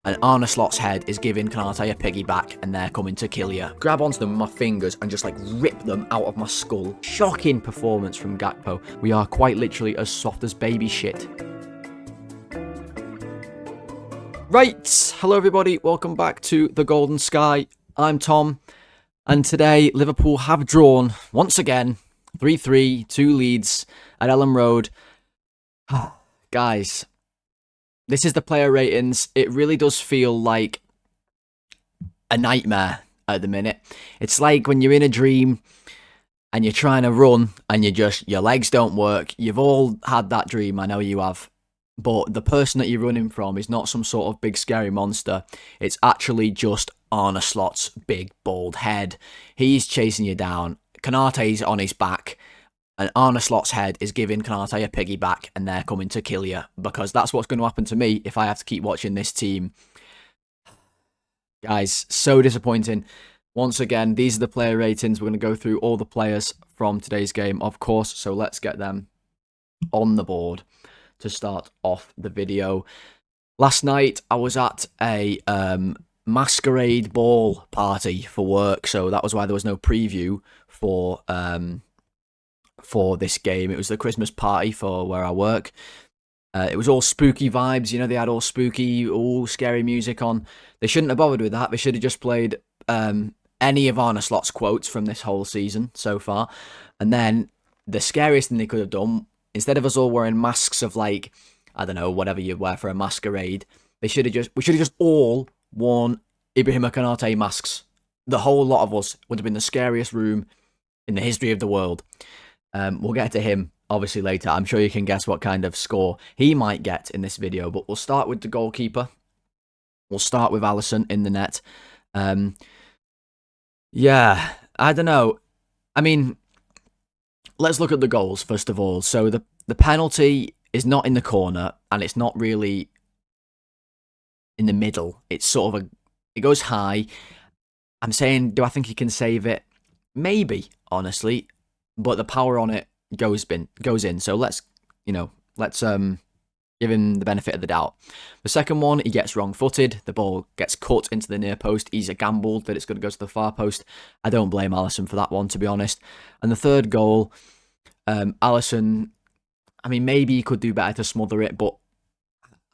and Arne Slot's head is giving Konate a piggyback, and they're coming to kill you. Grab onto them with my fingers and just like rip them out of my skull. Shocking performance from Gakpo. We are quite literally as soft as baby shit. Right, hello everybody, welcome back to The Golden Sky. I'm Tom, and today Liverpool have drawn, once again, 3-3 to Leeds at Elland Road. Guys, this is the player ratings. It really does feel like a nightmare at the minute. It's like when you're in a dream and you're trying to run and your legs don't work. You've all had that dream, I know you have. But the person that you're running from is not some sort of big scary monster. It's actually just Arne Slot's big bald head. He's chasing you down. Konate's on his back. And Arne Slot's head is giving Konate a piggyback, and they're coming to kill you. Because that's what's going to happen to me if I have to keep watching this team. Guys, so disappointing. Once again, these are the player ratings. We're going to go through all the players from today's game, of course. So let's get them on the board to start off the video. Last night, I was at a masquerade ball party for work. So that was why there was no preview for this game. It was the Christmas party for where I work. It was all spooky vibes, you know, they had all spooky, all scary music on. They shouldn't have bothered with that. They should have just played any of Arne Slot's quotes from this whole season so far. And then the scariest thing they could have done, instead of us all wearing masks of, like, I don't know, whatever you wear for a masquerade, we should have just all worn Ibrahima Konate masks. The whole lot of us would have been the scariest room in the history of the world. We'll get to him, obviously, later. I'm sure you can guess what kind of score he might get in this video, but we'll start with the goalkeeper. We'll start with Alisson in the net. Yeah, I don't know. I mean, let's look at the goals, first of all. So the penalty is not in the corner, and it's not really in the middle. It's sort of it goes high. I'm saying, do I think he can save it? Maybe, honestly. But the power on it goes in. So let's give him the benefit of the doubt. The second one, he gets wrong-footed. The ball gets cut into the near post. He's gambled that it's going to go to the far post. I don't blame Alisson for that one, to be honest. And the third goal, Alisson, I mean, maybe he could do better to smother it, but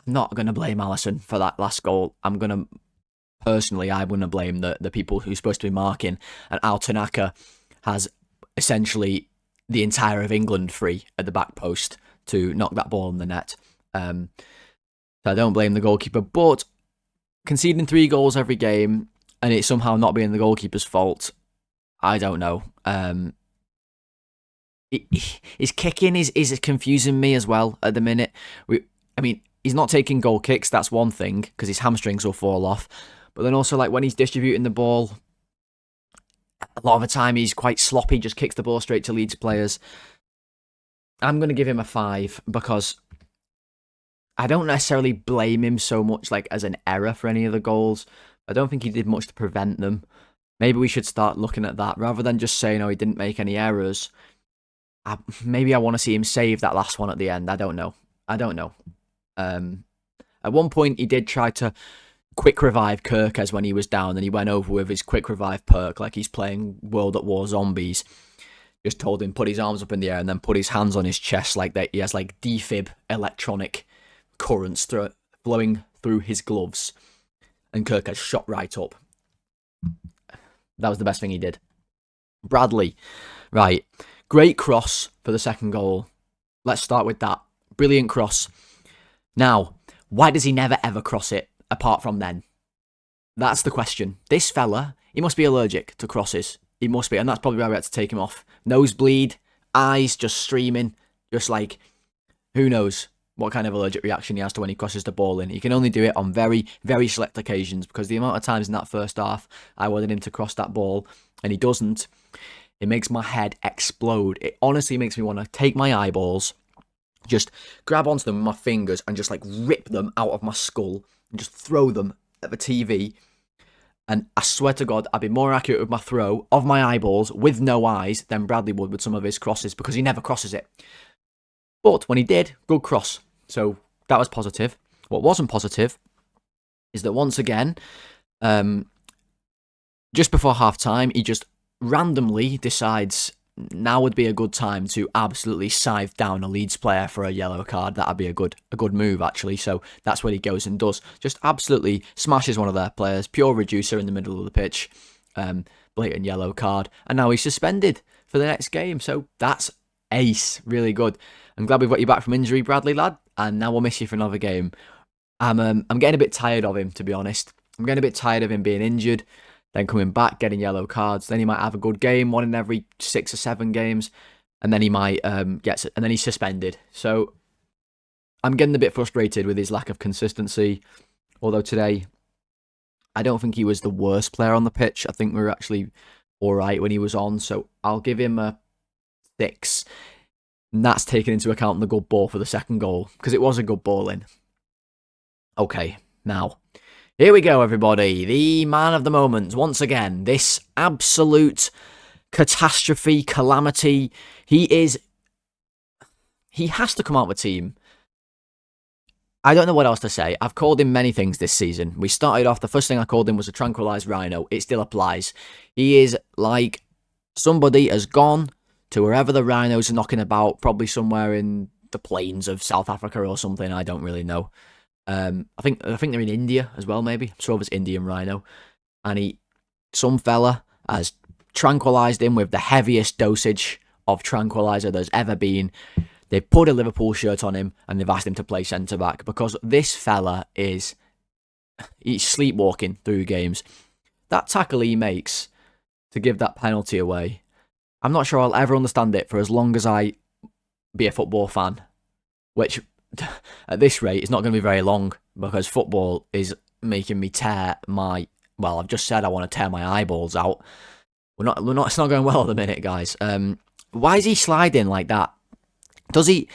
I'm not going to blame Alisson for that last goal. I wouldn't blame the people who're supposed to be marking. And Tanaka has essentially the entire of England free at the back post to knock that ball in the net. So I don't blame the goalkeeper, but conceding 3 goals every game and it somehow not being the goalkeeper's fault, I don't know. His kicking is confusing me as well at the minute. I mean, he's not taking goal kicks, that's one thing, because his hamstrings will fall off. But then also, like, when he's distributing the ball, a lot of the time he's quite sloppy, just kicks the ball straight to Leeds players. I'm going to give him a 5 because I don't necessarily blame him so much like as an error for any of the goals. I don't think he did much to prevent them. Maybe we should start looking at that rather than just saying, oh, he didn't make any errors. Maybe I want to see him save that last one at the end. I don't know. At one point he did try to quick revive Kerkez when he was down, and he went over with his quick revive perk like he's playing World at War Zombies. Just told him put his arms up in the air and then put his hands on his chest like that. He has like defib electronic currents flowing through his gloves, and Kerkez shot right up. That was the best thing he did. Bradley, right, great cross for the second goal. Let's start with that. Brilliant cross. Now, why does he never ever cross it apart from then? That's the question. This fella, he must be allergic to crosses. He must be, and that's probably why we had to take him off. Nosebleed, eyes just streaming, just like, who knows what kind of allergic reaction he has to when he crosses the ball in. He can only do it on very, very select occasions, because the amount of times in that first half I wanted him to cross that ball and he doesn't, it makes my head explode. It honestly makes me want to take my eyeballs, just grab onto them with my fingers and just like rip them out of my skull and just throw them at the TV. And I swear to God, I'd be more accurate with my throw of my eyeballs with no eyes than Bradley would with some of his crosses, because he never crosses it. But when he did, good cross. So that was positive. What wasn't positive is that once again, just before half-time, he just randomly decides now would be a good time to absolutely scythe down a Leeds player for a yellow card. That'd be a good move, actually. So that's what he goes and does. Just absolutely smashes one of their players. Pure reducer in the middle of the pitch. Blatant yellow card. And now he's suspended for the next game. So that's ace. Really good. I'm glad we've got you back from injury, Bradley, lad. And now we'll miss you for another game. I'm getting a bit tired of him, to be honest. I'm getting a bit tired of him being injured, then coming back, getting yellow cards. Then he might have a good game, one in every 6 or 7 games, and then he might and then he's suspended. So I'm getting a bit frustrated with his lack of consistency. Although today, I don't think he was the worst player on the pitch. I think we were actually all right when he was on. So I'll give him a 6. And that's taken into account the good ball for the second goal, because it was a good ball in. Okay, now, here we go, everybody. The man of the moment, once again. This absolute catastrophe, calamity. He has to come out with a team. I don't know what else to say. I've called him many things this season. We started off, the first thing I called him was a tranquilised rhino. It still applies. He is like somebody has gone to wherever the rhinos are knocking about, probably somewhere in the plains of South Africa or something. I don't really know. I think they're in India as well, maybe. I'm sure it's Indian rhino. And some fella has tranquilised him with the heaviest dosage of tranquiliser there's ever been. They've put a Liverpool shirt on him and they've asked him to play centre-back because this fella he's sleepwalking through games. That tackle he makes to give that penalty away, I'm not sure I'll ever understand it for as long as I be a football fan, which at this rate is not going to be very long because football is making me tear my... Well, I've just said I want to tear my eyeballs out. It's not going well at the minute, guys. Why is he sliding like that? Does he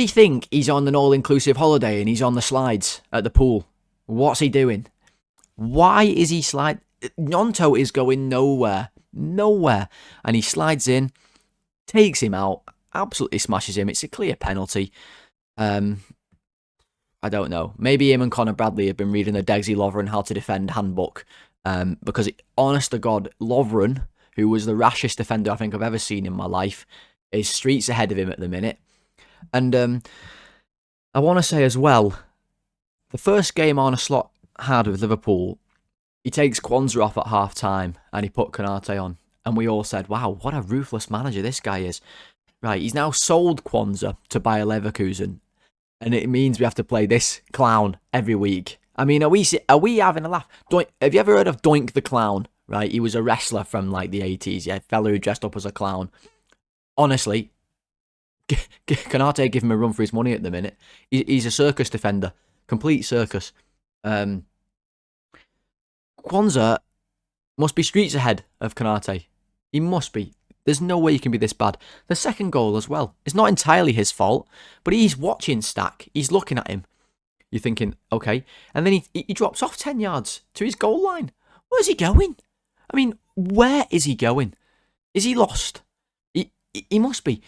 think he's on an all-inclusive holiday and he's on the slides at the pool? What's he doing? Why is he sliding? Gnonto is going nowhere. And he slides in, takes him out, absolutely smashes him. It's a clear penalty. I don't know. Maybe him and Conor Bradley have been reading the Degsy Lovren How to Defend handbook. Because, honest to God, Lovren, who was the rashest defender I think I've ever seen in my life, is streets ahead of him at the minute. And I want to say as well, the first game Arne Slot had with Liverpool, he takes Kwanzaa off at half-time and he put Konate on. And we all said, wow, what a ruthless manager this guy is. Right, he's now sold Kwanzaa to Bayer Leverkusen. And it means we have to play this clown every week. I mean, are we having a laugh? Have you ever heard of Doink the Clown? Right, he was a wrestler from like the 80s, yeah, fella who dressed up as a clown. Honestly, Konate give him a run for his money at the minute. He's a circus defender, complete circus. Kwanzaa must be streets ahead of Konate. He must be. There's no way he can be this bad. The second goal as well. It's not entirely his fault, but he's watching Stack. He's looking at him. You're thinking, okay. And then he drops off 10 yards to his goal line. Where's he going? I mean, where is he going? Is he lost? He must be.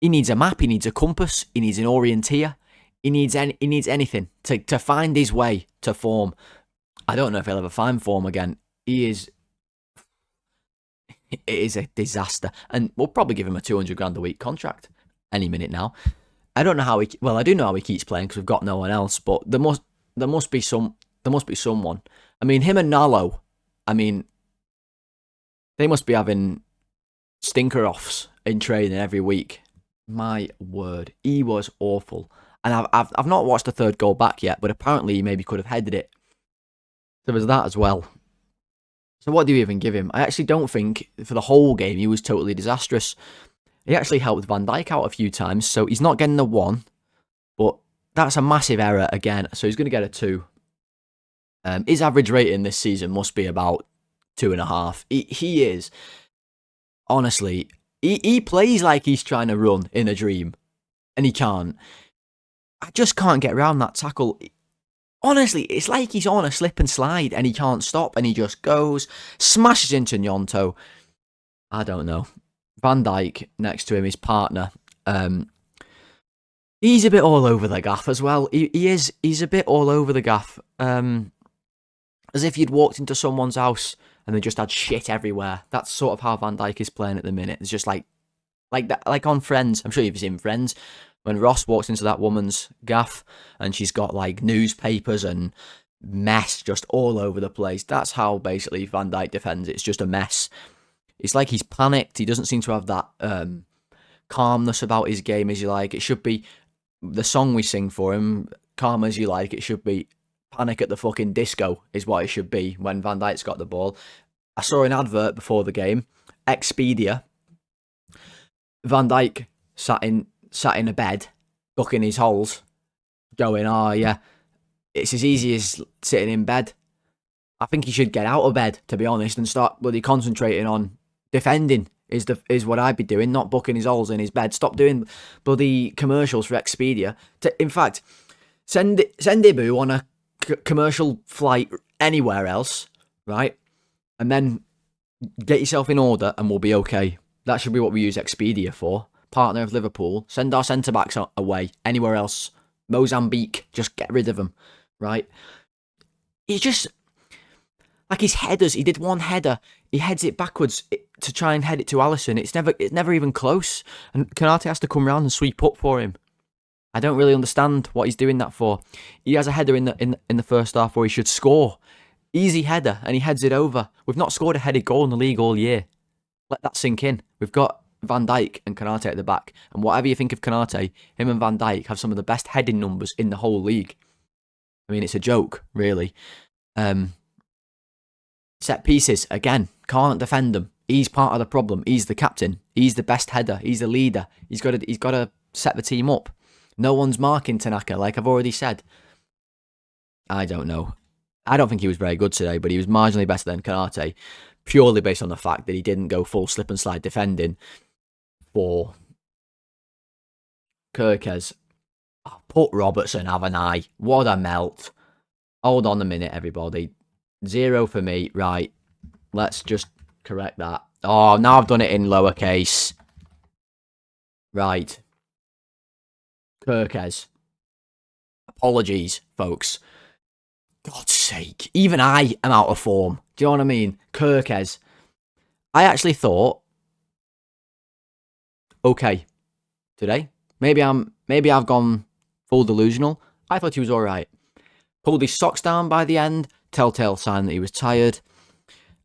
He needs a map. He needs a compass. He needs an orienteer. He needs anything to find his way to form. I don't know if he'll ever find form again. It is a disaster. And we'll probably give him a 200 grand a week contract any minute now. I don't know how I do know how he keeps playing because we've got no one else, but there must be someone. I mean, him and Nalo, I mean, they must be having stinker offs in training every week. My word, he was awful. And I've not watched the third goal back yet, but apparently he maybe could have headed it. So there's that as well. So what do you even give him? I actually don't think for the whole game he was totally disastrous. He actually helped Van Dijk out a few times, so he's not getting the 1. But that's a massive error again, so he's going to get a 2. His average rating this season must be about 2.5. He is, honestly, he plays like he's trying to run in a dream, and he can't. I just can't get around that tackle. Honestly, it's like he's on a slip and slide and he can't stop and he just goes, smashes into Gnonto. I don't know. Van Dijk next to him, his partner. He's a bit all over the gaff as well. He's a bit all over the gaff. As if you'd walked into someone's house and they just had shit everywhere. That's sort of how Van Dijk is playing at the minute. It's just like that, like on Friends. I'm sure you've seen Friends. When Ross walks into that woman's gaff and she's got like newspapers and mess just all over the place. That's how basically Van Dijk defends. It's just a mess. It's like he's panicked. He doesn't seem to have that calmness about his game as you like. It should be the song we sing for him, Calm As You Like. It should be Panic at the fucking Disco is what it should be when Van Dijk's got the ball. I saw an advert before the game. Expedia. Van Dijk sat in a bed, bucking his holes, going, oh yeah, it's as easy as sitting in bed. I think he should get out of bed, to be honest, and start bloody concentrating on defending is what I'd be doing, not bucking his holes in his bed. Stop doing bloody commercials for Expedia. In fact, send Ibu on a commercial flight anywhere else, right? And then get yourself in order and we'll be okay. That should be what we use Expedia for. Partner of Liverpool. Send our centre-backs away. Anywhere else. Mozambique. Just get rid of them. Right? He's just... like his headers. He did one header. He heads it backwards to try and head it to Alisson. It's never even close. And Konate has to come round and sweep up for him. I don't really understand what he's doing that for. He has a header in the first half where he should score. Easy header. And he heads it over. We've not scored a headed goal in the league all year. Let that sink in. We've got Van Dijk and Konate at the back. And whatever you think of Konate, him and Van Dijk have some of the best heading numbers in the whole league. I mean, it's a joke, really. Set pieces, again, can't defend them. He's part of the problem. He's the captain. He's the best header. He's the leader. He's got to set the team up. No one's marking Tanaka, like I've already said. I don't know. I don't think he was very good today, but he was marginally better than Konate, purely based on the fact that he didn't go full slip and slide defending for Kerkez. Oh, put Robertson, haven't I? What a melt. Hold on a minute, everybody. 0 for me. Right. Let's just correct that. Oh, now I've done it in lowercase. Right. Kerkez. Apologies, folks. God's sake. Even I am out of form. Do you know what I mean? Kerkez. I actually thought, okay, today. Maybe I've gone full delusional. I thought he was alright. Pulled his socks down by the end. Telltale sign that he was tired.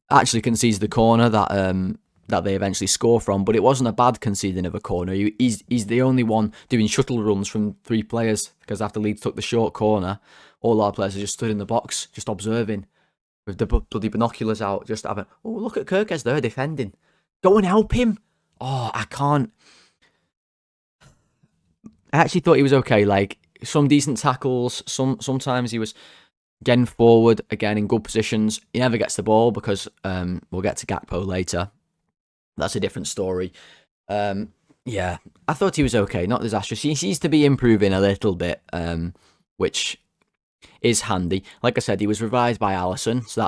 Actually concedes the corner that they eventually score from, but it wasn't a bad conceding of a corner. He's the only one doing shuttle runs from 3 players, because after Leeds took the short corner, all our players are just stood in the box, just observing, with the bloody binoculars out, just having, oh, look at Kerkez there defending. Go and help him. Oh, I can't. I actually thought he was okay. Like, some decent tackles. Sometimes he was getting forward, again, in good positions. He never gets the ball because we'll get to Gakpo later. That's a different story. Yeah, I thought he was okay, not disastrous. He seems to be improving a little bit, which is handy. Like I said, he was revived by Alisson, so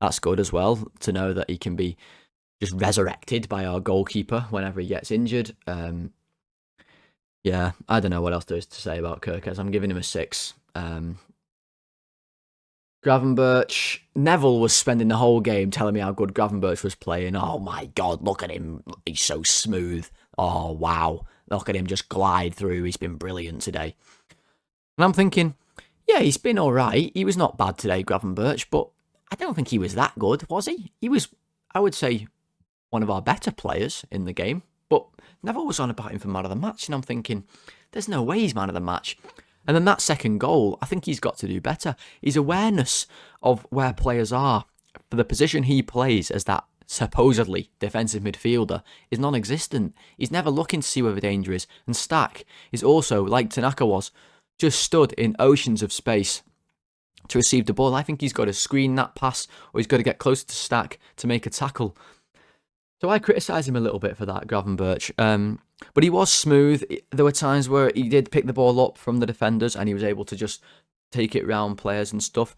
that's good as well, to know that he can be just resurrected by our goalkeeper whenever he gets injured. Yeah, I don't know what else there is to say about Kerkez. I'm giving him a 6. Gravenberch. Neville was spending the whole game telling me how good Gravenberch was playing. Oh my God, look at him. He's so smooth. Oh, wow. Look at him just glide through. He's been brilliant today. And I'm thinking, yeah, he's been all right. He was not bad today, Gravenberch, but I don't think he was that good, was he? He was, I would say, one of our better players in the game. But Neville was on about him for man of the match, and I'm thinking, there's no way he's man of the match. And then that second goal, I think he's got to do better. His awareness of where players are for the position he plays as that supposedly defensive midfielder is non-existent. He's never looking to see where the danger is. And Stack is also, like Tanaka was, just stood in oceans of space to receive the ball. I think he's got to screen that pass, or he's got to get closer to Stack to make a tackle. So I criticise him a little bit for that, Gravenberch. But he was smooth. There were times where he did pick the ball up from the defenders and he was able to just take it round players and stuff.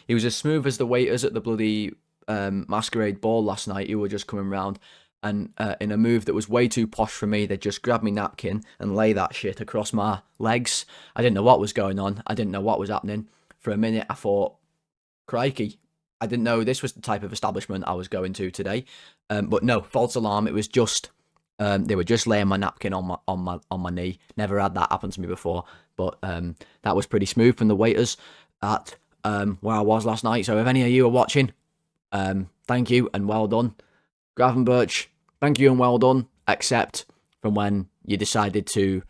He was as smooth as the waiters at the bloody Masquerade Ball last night who were just coming round And in a move that was way too posh for me, they just grabbed me napkin and lay that shit across my legs. I didn't know what was going on. I didn't know what was happening. For a minute, I thought, crikey, I didn't know this was the type of establishment I was going to today. But no, false alarm. It was just they were just laying my napkin on my knee. Never had that happen to me before. But that was pretty smooth from the waiters at where I was last night. So if any of you are watching, thank you and well done. Gravenberch, thank you and well done, except from when you decided to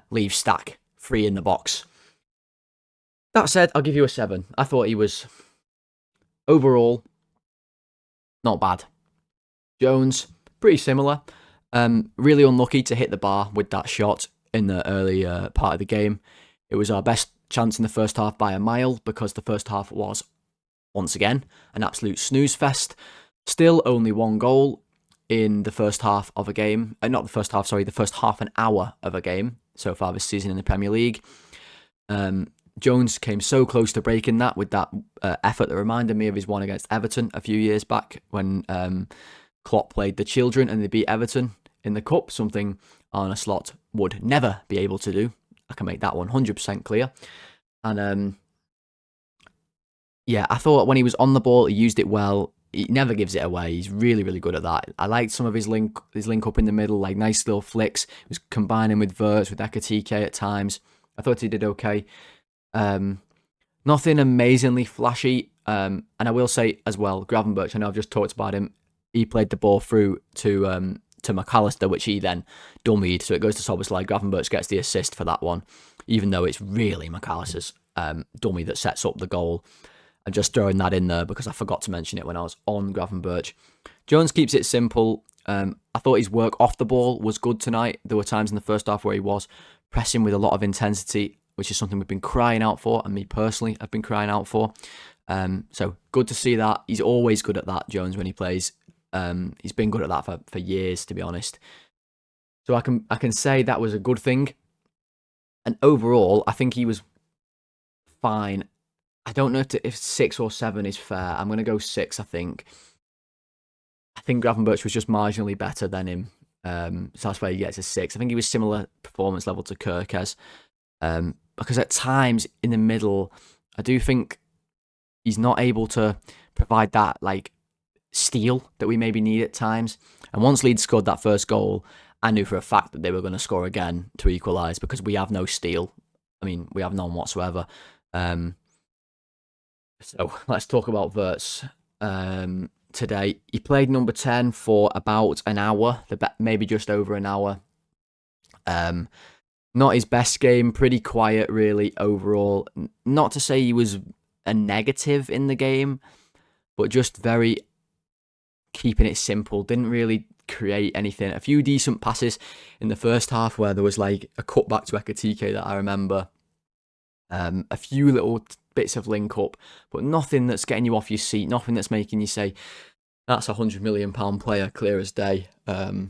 leave Stack free in the box. That said, I'll give you a 7. I thought he was, overall, not bad. Jones, pretty similar. Really unlucky to hit the bar with that shot in the early part of the game. It was our best chance in the first half by a mile because the first half was, once again, an absolute snooze fest. Still only 1 goal in the first half of a game. Not the first half, sorry, the first half an hour of a game so far this season in the Premier League. Jones came so close to breaking that with that effort that reminded me of his one against Everton a few years back when Klopp played the children and they beat Everton in the Cup, something Arne Slot would never be able to do. I can make that 100% clear. And yeah, I thought when he was on the ball, he used it well. He never gives it away. He's really, really good at that. I liked some of his link up in the middle, like nice little flicks. He was combining with Wirtz, with Ekitike at times. I thought he did okay. Nothing amazingly flashy. And I will say as well, Gravenberch, I know I've just talked about him. He played the ball through to McAllister, which he then dummied. So it goes to Szoboszlai. Gravenberch gets the assist for that one, even though it's really McAllister's dummy that sets up the goal. I'm just throwing that in there because I forgot to mention it when I was on Gravenberch. Jones keeps it simple. I thought his work off the ball was good tonight. There were times in the first half where he was pressing with a lot of intensity, which is something we've been crying out for, and me personally have been crying out for. So good to see that. He's always good at that, Jones, when he plays. He's been good at that for years, to be honest. So I can say that was a good thing. And overall, I think he was fine. I don't know if 6 or 7 is fair. I'm going to go 6, I think. I think Gravenberch was just marginally better than him. So that's why he gets a 6. I think he was similar performance level to Kerkez. Because at times in the middle, I do think he's not able to provide that like steal that we maybe need at times. And once Leeds scored that first goal, I knew for a fact that they were going to score again to equalise because we have no steal. I mean, we have none whatsoever. So let's talk about Wirtz today. He played number 10 for about an hour, maybe just over an hour. Not his best game, pretty quiet really overall. Not to say he was a negative in the game, but just very keeping it simple. Didn't really create anything. A few decent passes in the first half where there was like a cutback to Ekitike that I remember. A few little bits of link up, but nothing that's getting you off your seat. Nothing that's making you say, that's £100 million player, clear as day. So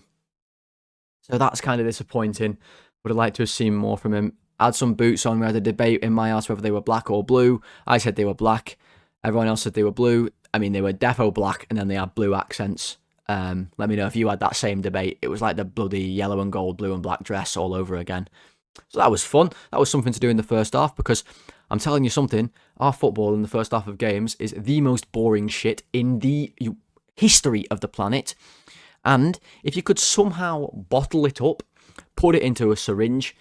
that's kind of disappointing. Would have liked to have seen more from him. Had some boots on. We had a debate in my house whether they were black or blue. I said they were black. Everyone else said they were blue. I mean, they were defo black, and then they had blue accents. Let me know if you had that same debate. It was like the bloody yellow and gold, blue and black dress all over again. So that was fun. That was something to do in the first half because I'm telling you something, our football in the first half of games is the most boring shit in the history of the planet. And if you could somehow bottle it up, put it into a syringe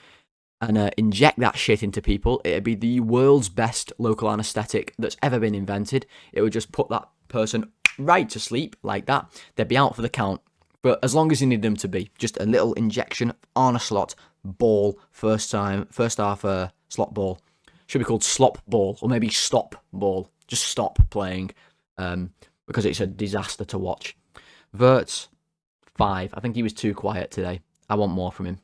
and inject that shit into people, it'd be the world's best local anaesthetic that's ever been invented. It would just put that person right to sleep like that. They'd be out for the count. But as long as you need them to be, just a little injection on a slot ball, first half slot ball. Should be called slop ball or maybe stop ball. Just stop playing because it's a disaster to watch. Wirtz, 5. I think he was too quiet today. I want more from him.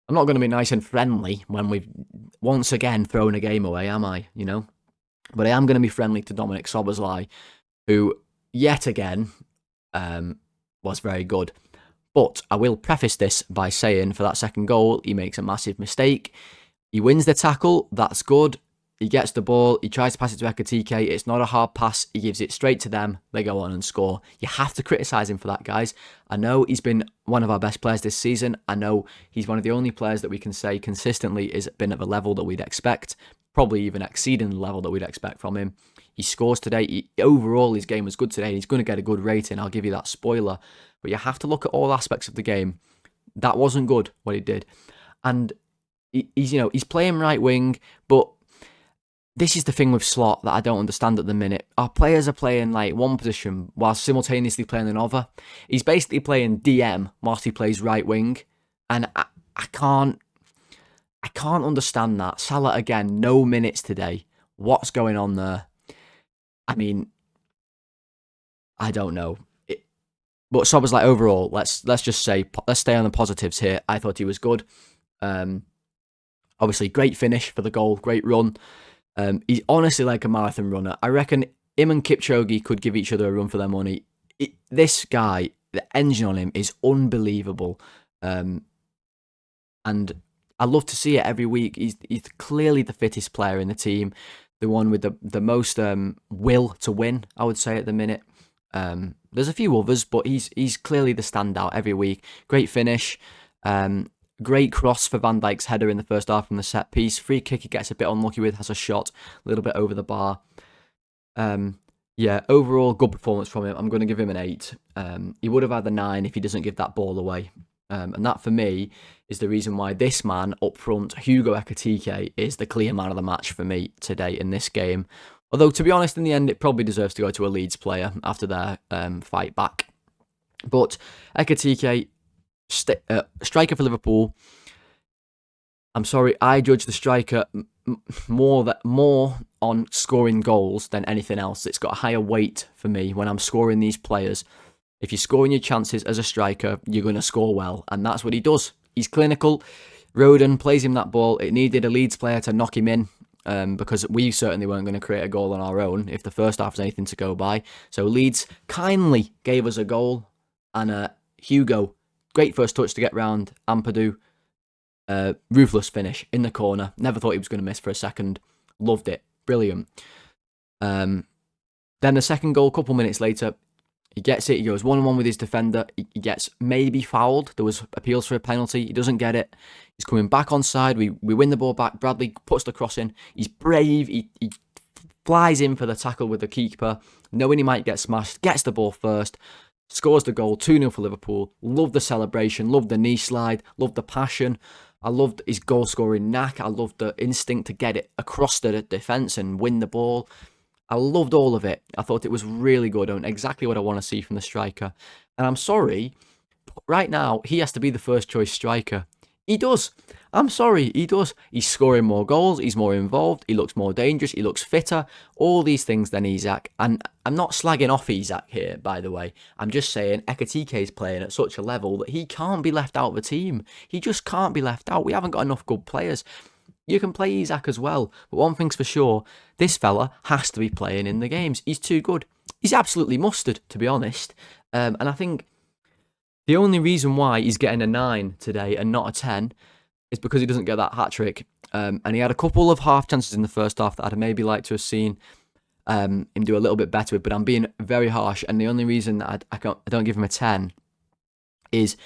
I'm not going to be nice and friendly when we've once again thrown a game away, am I? You know? But I am going to be friendly to Dominic Szoboszlai, who, yet again, was very good. But I will preface this by saying for that second goal, he makes a massive mistake. He wins the tackle, that's good. He gets the ball, he tries to pass it to Ekitike. It's not a hard pass. He gives it straight to them. They go on and score. You have to criticise him for that, guys. I know he's been one of our best players this season. I know he's one of the only players that we can say consistently has been at the level that we'd expect, probably even exceeding the level that we'd expect from him. He scores today. Overall, his game was good today. He's going to get a good rating. I'll give you that spoiler. But you have to look at all aspects of the game. That wasn't good, what he did. And he's playing right wing, but this is the thing with Slot that I don't understand at the minute. Our players are playing like one position while simultaneously playing another. He's basically playing DM whilst he plays right wing, and I can't understand that. Salah again, no minutes today. What's going on there? I mean, I don't know. But Szoboszlai overall, let's just say, let's stay on the positives here. I thought he was good. Obviously, great finish for the goal, great run. He's honestly like a marathon runner. I reckon him and Kipchoge could give each other a run for their money. This guy, the engine on him is unbelievable. And I love to see it every week. He's clearly the fittest player in the team. The one with the most will to win, I would say, at the minute. There's a few others, but he's clearly the standout every week. Great finish. Great cross for Van Dijk's header in the first half from the set piece. Free kick he gets a bit unlucky with, has a shot a little bit over the bar. Overall good performance from him. I'm going to give him an 8. He would have had a 9 if he doesn't give that ball away. And that for me is the reason why this man up front, Hugo Ekitike, is the clear man of the match for me today in this game. Although, to be honest, in the end, it probably deserves to go to a Leeds player after their fight back. But Ekitike, striker for Liverpool. I'm sorry, I judge the striker more on scoring goals than anything else. It's got a higher weight for me when I'm scoring these players. If you're scoring your chances as a striker, you're going to score well, and that's what he does. He's clinical. Roden plays him that ball. It needed a Leeds player to knock him in, because we certainly weren't going to create a goal on our own if the first half was anything to go by. So Leeds kindly gave us a goal, and Hugo, great first touch to get round Ampadu. Ruthless finish in the corner. Never thought he was going to miss for a second. Loved it. Brilliant. Then the second goal, a couple minutes later, he gets it. He goes 1-1 with his defender. He gets maybe fouled. There was appeals for a penalty. He doesn't get it. He's coming back onside. We win the ball back. Bradley puts the cross in. He's brave. He flies in for the tackle with the keeper, knowing he might get smashed. Gets the ball first. Scores the goal. 2-0 for Liverpool. Loved the celebration. Loved the knee slide. Loved the passion. I loved his goal-scoring knack. I loved the instinct to get it across the defence and win the ball. I loved all of it. I thought it was really good and exactly what I want to see from the striker. And I'm sorry, but right now, he has to be the first-choice striker. He does. I'm sorry, he does. He's scoring more goals. He's more involved. He looks more dangerous. He looks fitter. All these things than Isak. And I'm not slagging off Isak here, by the way. I'm just saying Ekitike is playing at such a level that he can't be left out of the team. He just can't be left out. We haven't got enough good players. You can play Isak as well, but one thing's for sure, this fella has to be playing in the games. He's too good. He's absolutely mustard, to be honest. And I think the only reason why he's getting a 9 today and not a 10 is because he doesn't get that hat-trick. And he had a couple of half chances in the first half that I'd maybe like to have seen him do a little bit better with, but I'm being very harsh, and the only reason that I don't give him a 10 is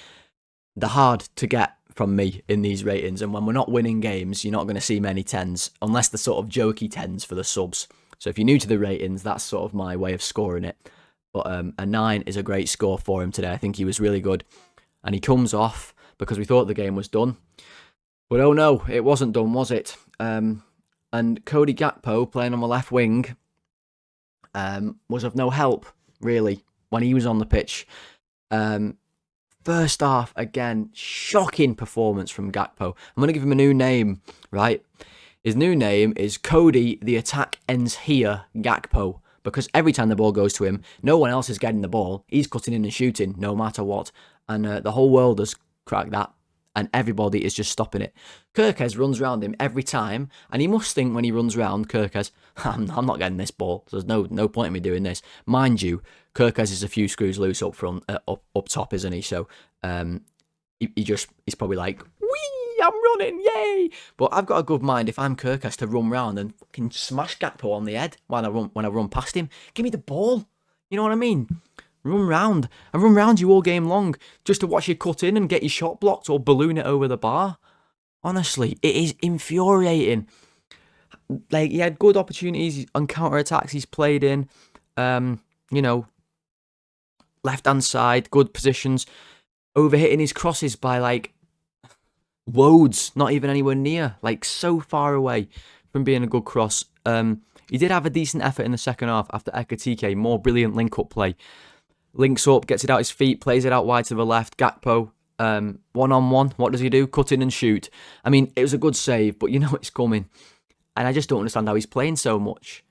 the hard to get from me in these ratings, and when we're not winning games, you're not going to see many 10s, unless the sort of jokey 10s for the subs. So if you're new to the ratings, that's sort of my way of scoring it. But a 9 is a great score for him today. I think he was really good, and he comes off because we thought the game was done. But oh no, it wasn't done, was it? And Cody Gakpo, playing on the left wing, was of no help, really, when he was on the pitch. First half, again, shocking performance from Gakpo. I'm going to give him a new name, right? His new name is Cody, the attack ends here, Gakpo. Because every time the ball goes to him, no one else is getting the ball. He's cutting in and shooting, no matter what. And the whole world has cracked that. And everybody is just stopping it. Kerkez runs around him every time. And he must think when he runs around, Kerkez, I'm not getting this ball. So there's no point in me doing this. Mind you, Kerkez is a few screws loose up front, up top, isn't he? So he's probably like, wee, I'm running, yay! But I've got a good mind if I'm Kerkez to run round and fucking smash Gakpo on the head when I run past him. Give me the ball. You know what I mean? Run round. I run round you all game long just to watch you cut in and get your shot blocked or balloon it over the bar. Honestly, it is infuriating. Like, he had good opportunities on counter-attacks he's played in. Left-hand side, good positions. Overhitting his crosses by, like, loads. Not even anywhere near. Like, so far away from being a good cross. He did have a decent effort in the second half after Ekitike. More brilliant link-up play. Links up, gets it out his feet, plays it out wide to the left. Gakpo, one-on-one. What does he do? Cut in and shoot. I mean, it was a good save, but you know it's coming. And I just don't understand how he's playing so much,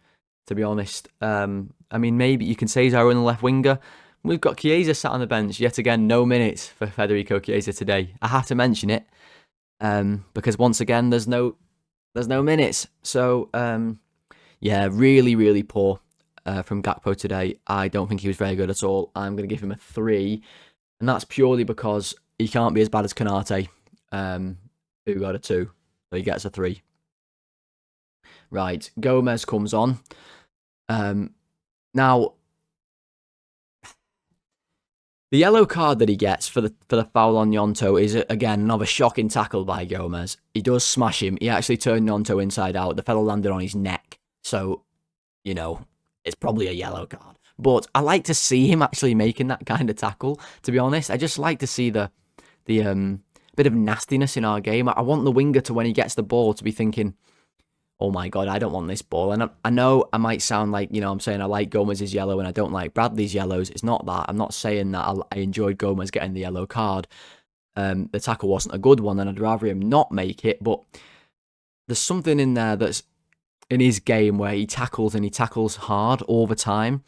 to be honest. I mean, maybe you can say he's our only left winger. We've got Chiesa sat on the bench. Yet again, no minutes for Federico Chiesa today. I have to mention it because once again, there's no minutes. So, really, really poor from Gakpo today. I don't think he was very good at all. I'm going to give him a 3. And that's purely because he can't be as bad as Konate, who got a 2. So he gets a 3. Right, Gomez comes on. Now, the yellow card that he gets for the foul on Gnonto is, again, another shocking tackle by Gomez. He does smash him. He actually turned Gnonto inside out. The fellow landed on his neck. So, it's probably a yellow card. But I like to see him actually making that kind of tackle, to be honest. I just like to see the bit of nastiness in our game. I want the winger to, when he gets the ball, to be thinking, oh my God, I don't want this ball. And I know I might sound like, I'm saying I like Gomez's yellow and I don't like Bradley's yellows. It's not that. I'm not saying that I enjoyed Gomez getting the yellow card. The tackle wasn't a good one and I'd rather him not make it. But there's something in there that's in his game where he tackles and he tackles hard all the time.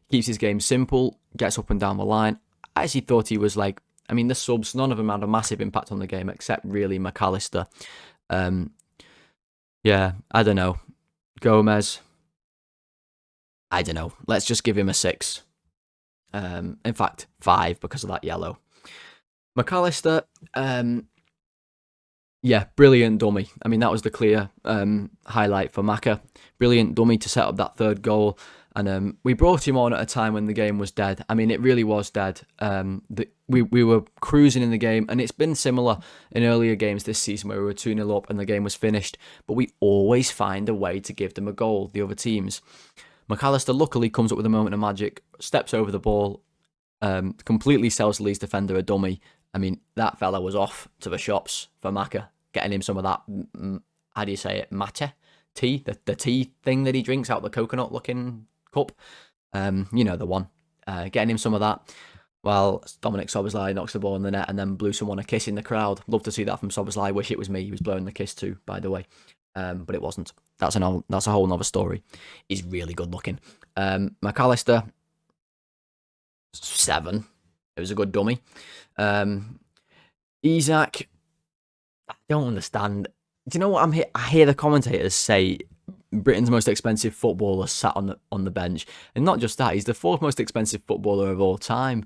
Keeps his game simple, gets up and down the line. I actually thought he was like, the subs, none of them had a massive impact on the game except really McAllister. Yeah, I don't know. Gomez, I don't know. Let's just give him a 6. In fact, 5 because of that yellow. McAllister, brilliant dummy. That was the clear highlight for Maka. Brilliant dummy to set up that third goal. And we brought him on at a time when the game was dead. It really was dead. We were cruising in the game, and it's been similar in earlier games this season where we were 2-0 up and the game was finished. But we always find a way to give them a goal, the other teams. McAllister luckily comes up with a moment of magic, steps over the ball, completely sells the Leeds defender a dummy. That fella was off to the shops for Maka, getting him some of that, how do you say it, mate? Tea? The tea thing that he drinks out the coconut-looking cup. The one. Getting him some of that. While Dominic Szoboszlai knocks the ball in the net and then blew someone a kiss in the crowd. Love to see that from Szoboszlai. Wish it was me he was blowing the kiss to, by the way. But it wasn't. That's a whole nother story. He's really good looking. McAllister, 7. It was a good dummy. Isak, I don't understand. Do you know what I hear the commentators say? Britain's most expensive footballer sat on the bench, and not just that, he's the 4th most expensive footballer of all time,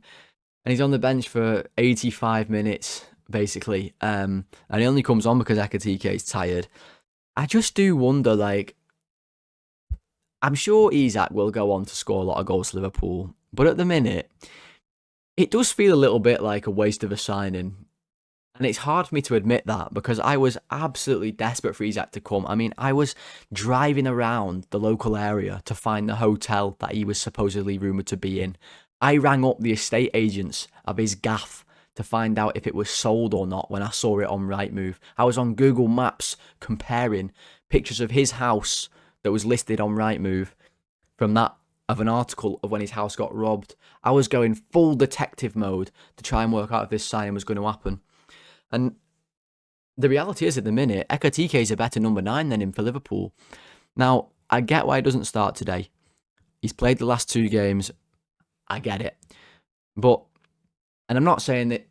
and he's on the bench for 85 minutes basically, and he only comes on because Ekitike is tired. I just do wonder, I'm sure Isak will go on to score a lot of goals for Liverpool, but at the minute, it does feel a little bit like a waste of a signing. And it's hard for me to admit that because I was absolutely desperate for Isak to come. I was driving around the local area to find the hotel that he was supposedly rumoured to be in. I rang up the estate agents of his gaff to find out if it was sold or not when I saw it on Rightmove. I was on Google Maps comparing pictures of his house that was listed on Rightmove from that of an article of when his house got robbed. I was going full detective mode to try and work out if this signing was going to happen. And the reality is, at the minute, Ekitike is a better number 9 than him for Liverpool. Now, I get why he doesn't start today. He's played the last 2 games. I get it. And I'm not saying that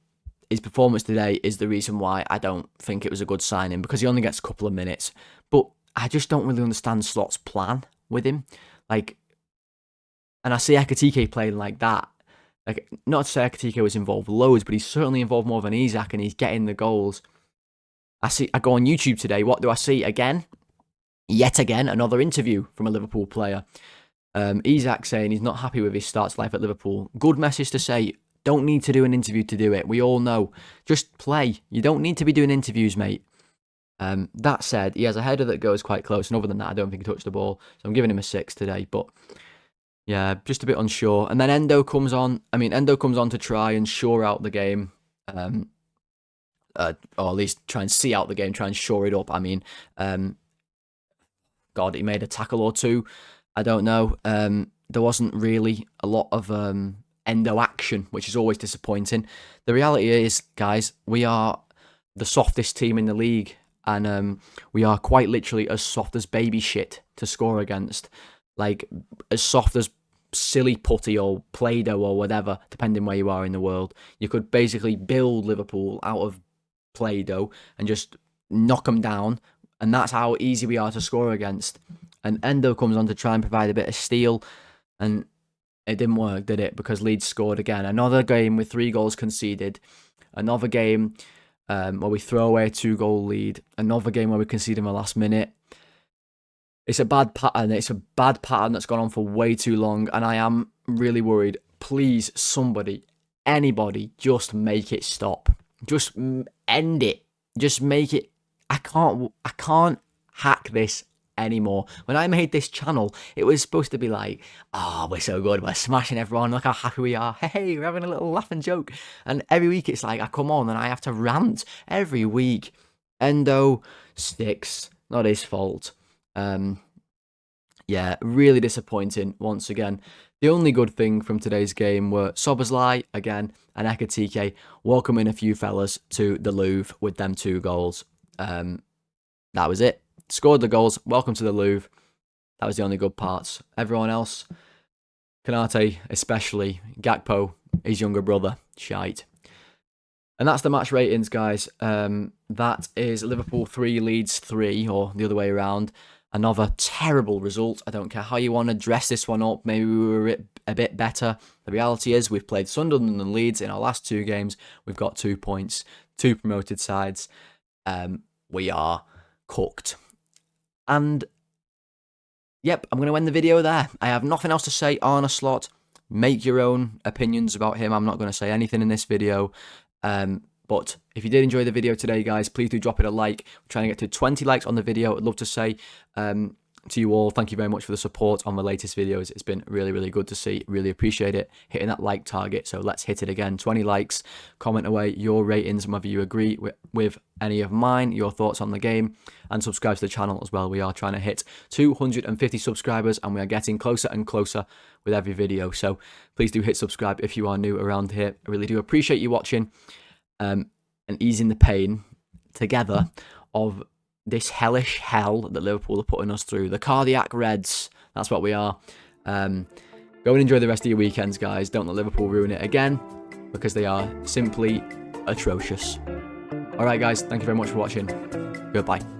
his performance today is the reason why I don't think it was a good signing, because he only gets a couple of minutes. But I just don't really understand Slot's plan with him. And I see Ekitike playing like that. Not to say Ekitike was involved loads, but he's certainly involved more than Isak, and he's getting the goals. I go on YouTube today. What do I see again? Yet again, another interview from a Liverpool player. Isak saying he's not happy with his start to life at Liverpool. Good message to say, don't need to do an interview to do it. We all know. Just play. You don't need to be doing interviews, mate. That said, he has a header that goes quite close, and other than that, I don't think he touched the ball. So I'm giving him a 6 today, but yeah, just a bit unsure. And then Endo comes on. Endo comes on to try and shore out the game. Or at least try and see out the game, try and shore it up. God, he made a tackle or two. I don't know. There wasn't really a lot of Endo action, which is always disappointing. The reality is, guys, we are the softest team in the league, and we are quite literally as soft as baby shit to score against. Like, as soft as silly putty or Play-Doh or whatever, depending where you are in the world. You could basically build Liverpool out of Play-Doh and just knock them down, and that's how easy we are to score against. And Endo comes on to try and provide a bit of steel, and it didn't work, did it? Because Leeds scored again. Another game with 3 goals conceded. Another game where we throw away a 2-goal lead. Another game where we concede in the last minute. It's a bad pattern. It's a bad pattern that's gone on for way too long, and I am really worried. Please, somebody, anybody, just make it stop. Just end it. Just make it. I can't hack this anymore. When I made this channel, it was supposed to be like, oh, we're so good, we're smashing everyone, look how happy we are, hey, we're having a little laugh and joke. And every week it's like I come on and I have to rant every week. Endo sticks, not his fault. Yeah, really disappointing once again. The only good thing from today's game were Szoboszlai again and Ekitike welcoming a few fellas to the Louvre with them 2 goals. That was it. Scored the goals. Welcome to the Louvre. That was the only good parts. Everyone else, Konate especially, Gakpo, his younger brother, shite. And that's the match ratings, guys. That is Liverpool 3, Leeds 3, or the other way around. Another terrible result. I don't care how you want to dress this one up. Maybe we were a bit better. The reality is we've played Sunderland and Leeds in our last 2 games. We've got 2 points, 2 promoted sides. We are cooked. And, yep, I'm going to end the video there. I have nothing else to say. Arne Slot, make your own opinions about him. I'm not going to say anything in this video. But if you did enjoy the video today, guys, please do drop it a like. We're trying to get to 20 likes on the video. I'd love to say to you all, thank you very much for the support on the latest videos. It's been really, really good to see. Really appreciate it. Hitting that like target. So let's hit it again. 20 likes. Comment away your ratings, whether you agree with any of mine, your thoughts on the game, and subscribe to the channel as well. We are trying to hit 250 subscribers, and we are getting closer and closer with every video. So please do hit subscribe if you are new around here. I really do appreciate you watching. And easing the pain together of this hellish hell that Liverpool are putting us through. The cardiac Reds, that's what we are. Go and enjoy the rest of your weekends, guys. Don't let Liverpool ruin it again, because they are simply atrocious. Alright, guys, thank you very much for watching. Goodbye.